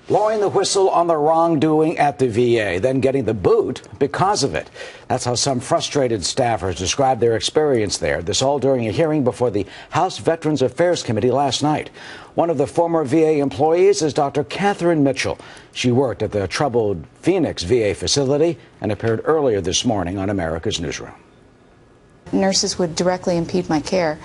Blowing the whistle on the wrongdoing at the VA, then getting the boot because of it. That's how some frustrated staffers described their experience there. This all during a hearing before the House Veterans Affairs Committee last night. One of the former VA employees is Dr. Catherine Mitchell. She worked at the troubled Phoenix VA facility and appeared earlier this morning on America's Newsroom. Nurses would directly impede my care,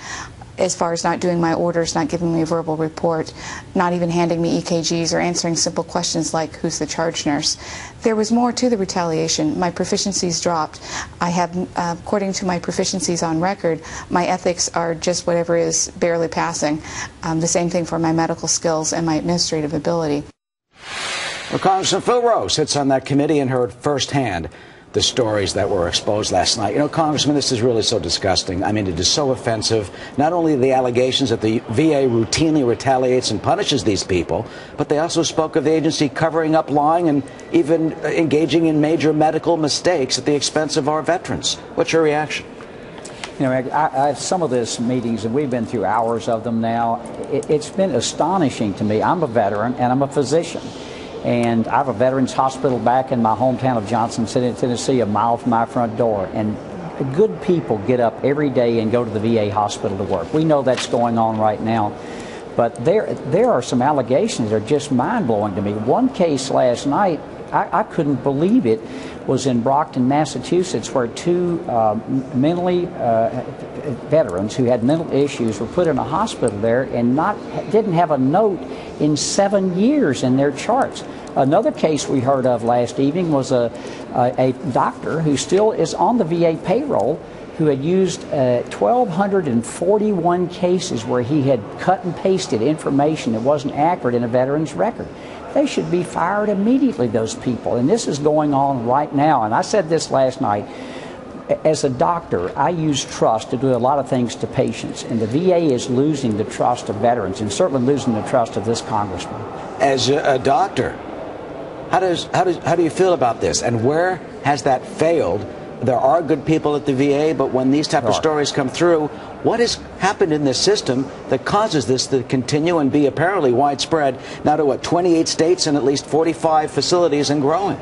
as far as not doing my orders, not giving me a verbal report, not even handing me EKGs or answering simple questions like, who's the charge nurse? There was more to the retaliation. My proficiencies dropped. I have, according to my proficiencies on record, my ethics are just whatever is barely passing. The same thing for my medical skills and my administrative ability. Well, Congressman Phil Rowe sits on that committee and heard firsthand the stories that were exposed last night. You know, Congressman, this is really so disgusting. I mean, it is so offensive. Not only the allegations that the VA routinely retaliates and punishes these people, but they also spoke of the agency covering up lying and even engaging in major medical mistakes at the expense of our veterans. What's your reaction? You know, I have some of these meetings, and we've been through hours of them now. It's been astonishing to me. I'm a veteran, and I'm a physician. And I have a veterans hospital back in my hometown of Johnson City, Tennessee, a mile from my front door. And good people get up every day and go to the VA hospital to work. We know that's going on right now. But there are some allegations that are just mind-blowing to me. One case last night, I couldn't believe it, was in Brockton, Massachusetts, where two mentally veterans who had mental issues were put in a hospital there and didn't have a note in 7 years in their charts. Another case we heard of last evening was a doctor who still is on the VA payroll who had used 1,241 cases where he had cut and pasted information that wasn't accurate in a veteran's record. They should be fired immediately, those people. And this is going on right now. And I said this last night. As a doctor, I use trust to do a lot of things to patients. And the VA is losing the trust of veterans and certainly losing the trust of this congressman. As a doctor, how do you feel about this? And where has that failed? There are good people at the VA, but when these type of stories come through, what has happened in this system that causes this to continue and be apparently widespread now to, 28 states and at least 45 facilities and growing?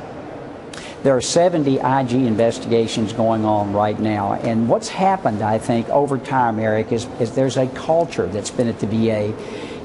There are 70 IG investigations going on right now. And what's happened, I think, over time, Eric, is there's a culture that's been at the VA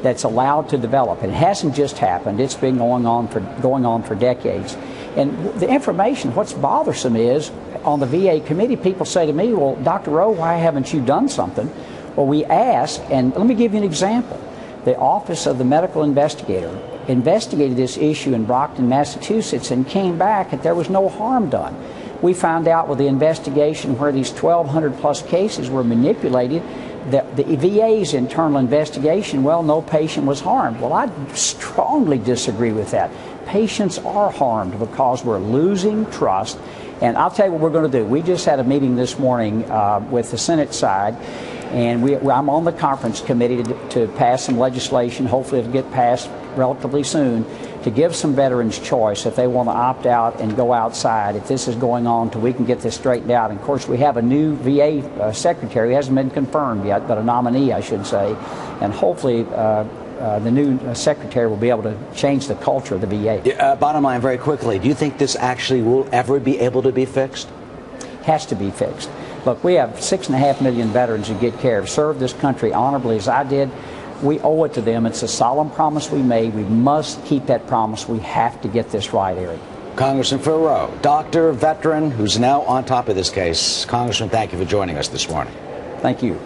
that's allowed to develop. It hasn't just happened. It's been going on for decades. And the information, what's bothersome is, on the VA committee, people say to me, well, Dr. Rowe, why haven't you done something? Well, we ask, and let me give you an example. The Office of the Medical Investigator investigated this issue in Brockton, Massachusetts, and came back that there was no harm done. We found out with the investigation where these 1,200 plus cases were manipulated, that the VA's internal investigation, well, no patient was harmed. Well, I strongly disagree with that. Patients are harmed because we're losing trust. And I'll tell you what we're going to do. We just had a meeting this morning with the Senate side, and I'm on the conference committee to pass some legislation. Hopefully it'll get passed relatively soon, to give some veterans choice if they want to opt out and go outside if this is going on, till we can get this straightened out. And of course, we have a new VA secretary who hasn't been confirmed yet, but a nominee, I should say. And hopefully the new secretary will be able to change the culture of the VA. Bottom line, very quickly, do you think this actually will ever be able to be fixed? Has to be fixed. Look, we have 6.5 million veterans who get care, have served this country honorably as I did. We owe it to them. It's a solemn promise we made. We must keep that promise. We have to get this right, Eric. Congressman Phil Rowe, doctor, veteran, who's now on top of this case. Congressman, thank you for joining us this morning. Thank you.